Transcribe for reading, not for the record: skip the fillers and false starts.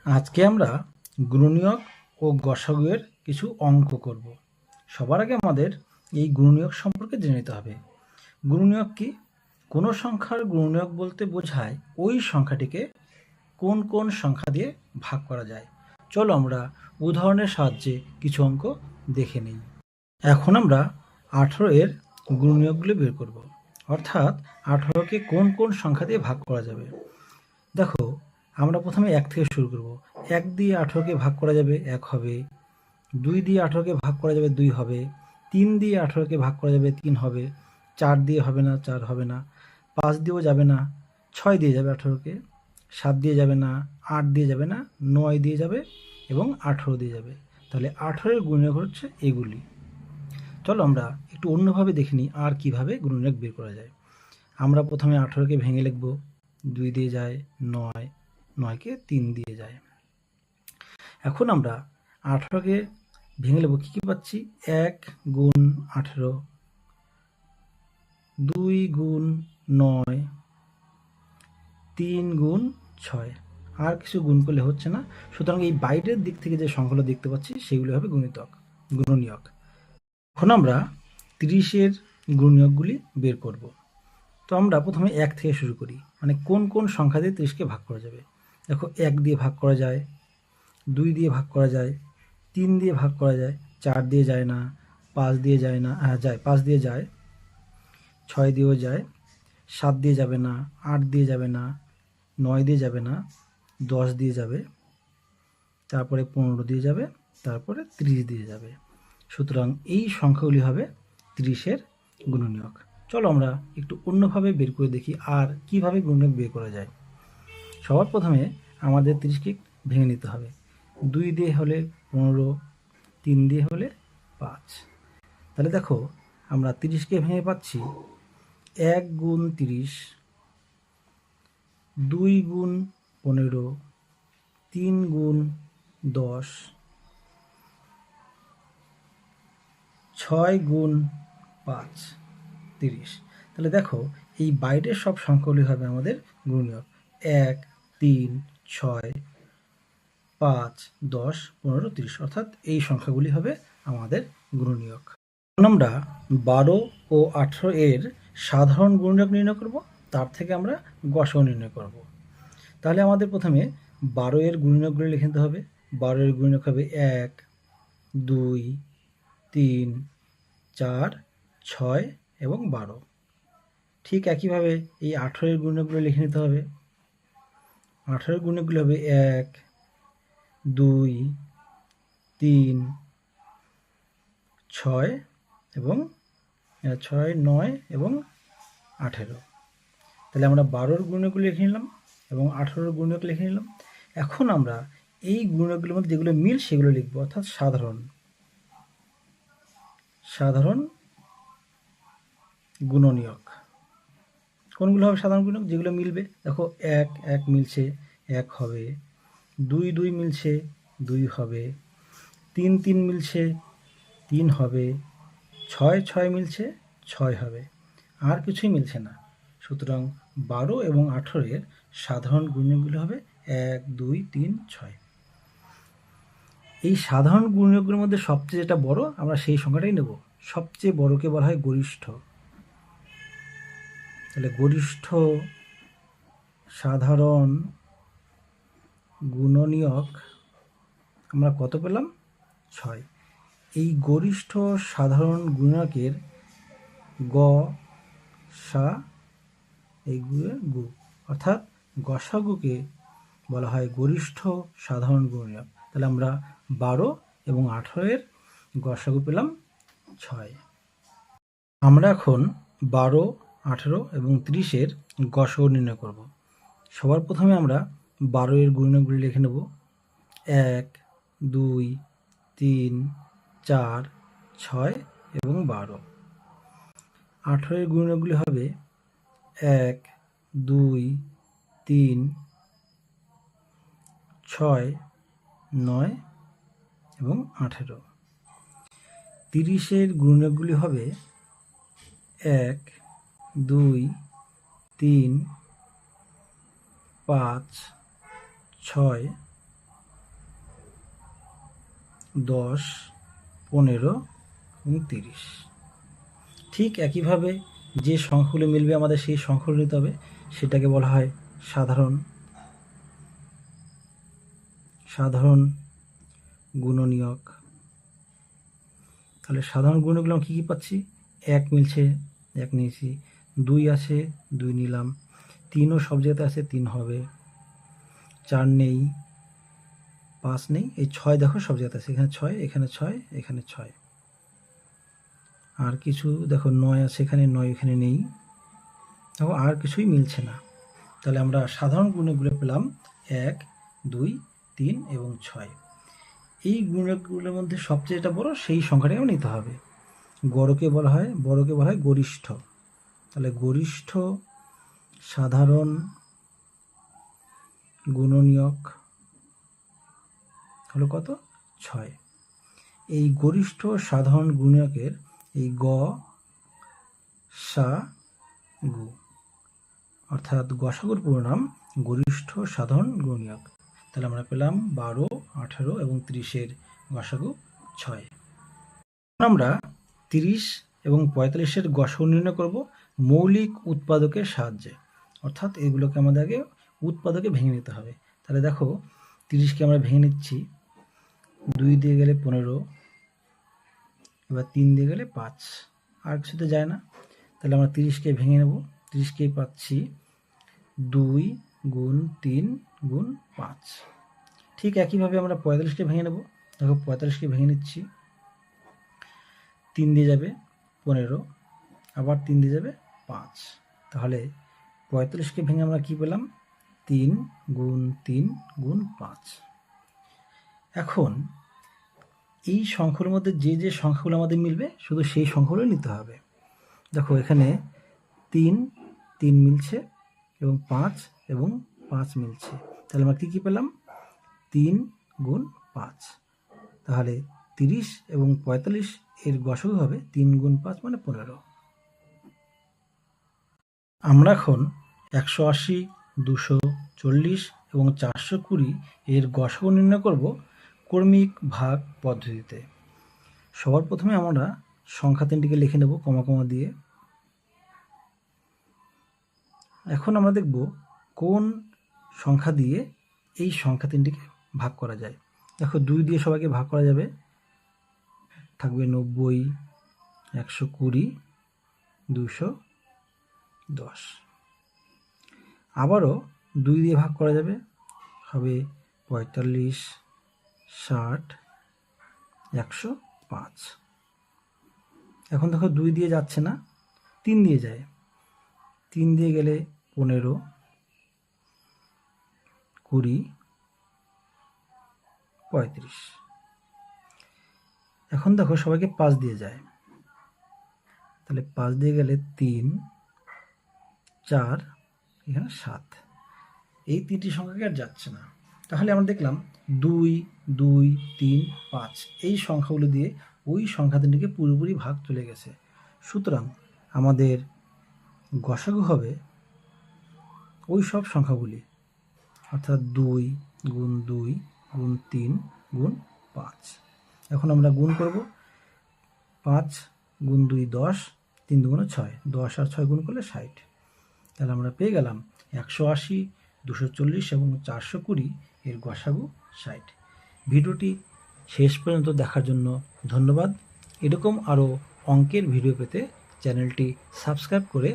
আজকে আমরা গুণনীয়ক ও গসাগুয়ের কিছু অঙ্ক করব। সবার আগে আমাদের এই গুণনীয়ক সম্পর্কে জেনে নিতে হবে। গুণনীয়ক কি? কোনো সংখ্যার গুণনীয়ক বলতে বোঝায় ওই সংখ্যাটিকে কোন কোন সংখ্যা দিয়ে ভাগ করা যায়। চলো আমরা উদাহরণের সাহায্যে কিছু অঙ্ক দেখে নিই। এখন আমরা 18 এর গুণনীয়কগুলো বের করব, অর্থাৎ 18কে কোন কোন সংখ্যা দিয়ে ভাগ করা যাবে। দেখো, আমরা প্রথমে 1 থেকে শুরু করব। 1 দিয়ে 18কে ভাগ করা যাবে 1 হবে, 2 দিয়ে 18কে ভাগ করা যাবে 2 হবে, 3 দিয়ে 18কে ভাগ করা যাবে 3 হবে, 4 দিয়ে হবে না 4 হবে না, 5 দিয়েও যাবে না, 6 দিয়ে যাবে 18কে, 7 দিয়ে যাবে না, 8 দিয়ে যাবে না, 9 দিয়ে যাবে এবং 18 দিয়ে যাবে। তাহলে 18 এর গুণনীয়ক হচ্ছে এগুলি। চলো আমরা একটু অন্যভাবে দেখে নিই আর কিভাবে গুণনীয়ক বের করা যায়। আমরা প্রথমে 18কে ভেঙে লিখব। 2 দিয়ে যায় 9, 9কে 3 দিয়ে যায়। এখন আমরা 18কে ভেঙে নেব, কি পাচ্ছি? 1 গুণ 18, 2 গুণ 9, 3 গুণ 6। আর কিছু গুণ করলে হচ্ছে না, সুতরাং এই বাইরের দিক থেকে যে সংখ্যাগুলো দেখতে পাচ্ছি সেগুলো হবে গুণনীয়ক। এখন আমরা 30-এর গুণনীয়কগুলি বের করব। তো আমরা প্রথমে 1 থেকে শুরু করি, মানে কোন কোন সংখ্যা দিয়ে 30কে ভাগ করা যাবে। দেখো, 1 দিয়ে ভাগ করা যায়, 2 দিয়ে ভাগ করা যায়, 3 দিয়ে ভাগ করা যায়, 4 দিয়ে যায় না, 5 দিয়ে যায় না, যায় 5 দিয়ে যায়, 6 দিয়েও যায়, 7 দিয়ে যাবে না, 8 দিয়ে যাবে না, 9 দিয়ে যাবে না, 10 দিয়ে যাবে, তারপরে 15 দিয়ে যাবে, তারপরে 30 দিয়ে যাবে। সুতরাং এই সংখ্যাগুলি হবে 30-এর গুণনীয়ক। চলো আমরা একটু অন্যভাবে বের করে দেখি আর কিভাবে গুণনীয়ক বের করা যায়। সবার প্রথমে আমাদের 30কে ভেঙে নিতে হবে। 2 দিয়ে হলে 15, 3 দিয়ে হলে 5। তাহলে দেখো, আমরা 30কে ভেঙে পাচ্ছি 1 গুণ 30, 2 গুণ 15, 3 গুণ 10, 6 গুণ 5, 30। তাহলে দেখো, এই বাইরের সব সংখ্যাগুলি হবে আমাদের গুণনীয়ক। 1, 3, 6, 5, 10, 15, 30, অর্থাৎ এই সংখ্যাগুলি হবে আমাদের গুণনীয়ক। এখন আমরা 12 ও 18 এর সাধারণ গুণনীয়ক নির্ণয় করব, তার থেকে আমরা গসাগু নির্ণয় করব। তাহলে আমাদের প্রথমে 12 এর গুণনীয়কগুলি লিখে নিতে হবে। 12 এর গুণনীয়ক হবে 1, 2, 3, 4, 6 এবং 12। ঠিক একইভাবে এই 18 এর গুণনীয়কগুলো লিখে নিতে হবে। 18 এর গুণনীয়কগুলি হবে 1, 2, 3, 6 এবং 6, 9 এবং 18। তাহলে আমরা 12-র গুণনীয়কগুলো লিখে নিলাম এবং 18-র গুণনীয়ক লিখে নিলাম। এখন আমরা এই গুণনীয়কগুলোর মধ্যে যেগুলো মিল সেগুলো লিখব, অর্থাৎ সাধারণ গুণনীয়ক। কোনগুলো হবে সাধারণ গুণনীয়ক? যেগুলো মিলবে। দেখো, 1, 1 মিলছে 1 হবে, 2, 2 মিলছে 2 হবে, 3, 3 মিলছে 3 হবে, 6, 6 মিলছে 6 হবে, আর কিছুই মিলছে না। সুতরাং 12 এবং 18 এর সাধারণ গুণনীয়কগুলো হবে 1, 2, 3, 6। এই সাধারণ গুণনীয়কগুলোর মধ্যে সবচেয়ে যেটা বড়, আমরা সেই সংখ্যাটাই নেব। সবচেয়ে বড়কে বলা হয় গরিষ্ঠ। তাহলে গরিষ্ঠ সাধারণ গুণনীয়ক আমরা কত পেলাম? 6। এই গরিষ্ঠ সাধারণ গুণনীয়কের গ সা এই গু, অর্থাৎ গসাগুকে বলা হয় গরিষ্ঠ সাধারণ গুণনীয়ক। তাহলে আমরা 12 এবং 18 এর গসাগু পেলাম 6। আমরা এখন 12, 18 এবং 30 এর গসাগু নির্ণয় করব। সবার প্রথমে আমরা 12 এর গুণনীয়কগুলি লিখে নেব। 1, 2, 3, 4, 6 এবং 12। 18 এর গুণনীয়কগুলি হবে 1, 2, 3, 6, 9 এবং 18। 30 এর গুণনীয়কগুলি হবে 1, 2, 3, 5, 6, 10, 15 এবং 30। ঠিক একইভাবে যে সংখ্যাগুলো মিলবে আমাদের সেই সংখ্যাগুলো নিতে হবে, সেটাকে বলা হয় সাধারণ গুণনীয়ক। তাহলে সাধারণ গুণনীয়কগুলো কী কী পাচ্ছি? 1 মিলছে, 1 নিয়েছি, 2 আছে, 2 নিলাম, 3ও সব জায়গাতে আছে, 3 হবে, 4 নেই, 5 নেই, এই 6 দেখো সব জায়গাতে আছে, এখানে 6, এখানে 6, এখানে 6। আর কিছু দেখো 9 আছে, এখানে 9, এখানে নেই, দেখো আর কিছুই মিলছে না। তাহলে আমরা সাধারণ গুণনীয়কগুলো পেলাম 1, 2, 3 এবং 6। এই গুণনীয়কগুলোর মধ্যে সবচেয়ে যেটা বড় সেই সংখ্যাটাকে আমরা নিতে হবে। বড়কে বলা হয় গরিষ্ঠ। তাহলে গরিষ্ঠ সাধারণ গুণনীয়ক হলো কত? 6। এই গরিষ্ঠ সাধারণ গুণনীয়কের এই গ সা গু অর্থাৎ গসাগুর পুরো নাম গরিষ্ঠ সাধারণ গুণনীয়ক। তাহলে আমরা পেলাম 12, 18 এবং 30-এর গসাগু 6। আমরা 30 এবং 45-এর গসাগু নির্ণয় করব মৌলিক উৎপাদকের সাহায্যে, অর্থাৎ এগুলোকে আমাদের আগে উৎপাদকে ভেঙে নিতে হবে। তাহলে দেখো 30কে আমরা ভেঙে নিচ্ছি, 2 দিয়ে গেলে 15, এবার 3 দিয়ে গেলে 5, আর কিছুতে যায় না। তাহলে আমরা 30কে ভেঙে নেব, 30কে পাচ্ছি 2 গুণ 3 গুণ 5। ঠিক একইভাবে আমরা 45কে ভেঙে নেব। দেখো 45কে ভেঙে নিচ্ছি, 3 দিয়ে যাবে 15, আবার 3 দিয়ে যাবে 5। তাহলে 45কে ভেঙে আমরা কি পেলাম? 3 গুণ 3 গুণ 5। এখন এই সংখ্যার মধ্যে যে যে সংখ্যাগুলো আমাদের মিলবে শুধু সেই সংখ্যাগুলো নিতে হবে। দেখো এখানে 3 মিলছে এবং 5 এবং 5 মিলছে। তাহলে আমরা কী পেলাম? 3 গুণ 5। তাহলে 30 এবং 45 এর গসাগু হবে 3 গুণ 5 মানে 15। আমরা এখন 180, 240 এবং 420 এর গসাগু নির্ণয় করব ক্রমিক ভাগ পদ্ধতিতে। সবার প্রথমে আমরা সংখ্যা 3টিকে লিখে নেব কমা কমা দিয়ে। এখন আমরা দেখব কোন সংখ্যা দিয়ে এই সংখ্যা 3টিকে ভাগ করা যায়। দেখো 2 দিয়ে সবাইকে ভাগ করা যাবে, থাকবে 90, 120, 210। আবারও 2 দিয়ে ভাগ করা যাবে, হবে 45, 60, 105। এখন দেখো 2 দিয়ে যাচ্ছে না, 3 দিয়ে যায়, 3 দিয়ে গেলে 15, 20, 35। এখন দেখো সবাইকে 5 দিয়ে যায়, তাহলে 5 দিয়ে গেলে 3, 4, এখানে 7। এই 3টি সংখ্যাকে আর যাচ্ছে না। তাহলে আমরা দেখলাম 2, 2, 3, 5 এই সংখ্যাগুলো দিয়ে ওই সংখ্যা 3টিকে পুরোপুরি ভাগ চলে গেছে। সুতরাং আমাদের গসাগু হবে ওই সব সংখ্যাগুলি, অর্থাৎ 2 গুণ 2 গুণ 3 গুণ 5। এখন আমরা গুণ করব, 5 গুণ 2 10, 3 দুগুণে 6, 10 আর 6 গুণ করলে 60। তাহলে আমরা পেয়ে গেলাম 180, 240 এবং 420 এর গসাগু 60। ভিডিওটি শেষ পর্যন্ত দেখার জন্য ধন্যবাদ। এরকম আরও অঙ্কের ভিডিও পেতে চ্যানেলটি সাবস্ক্রাইব করে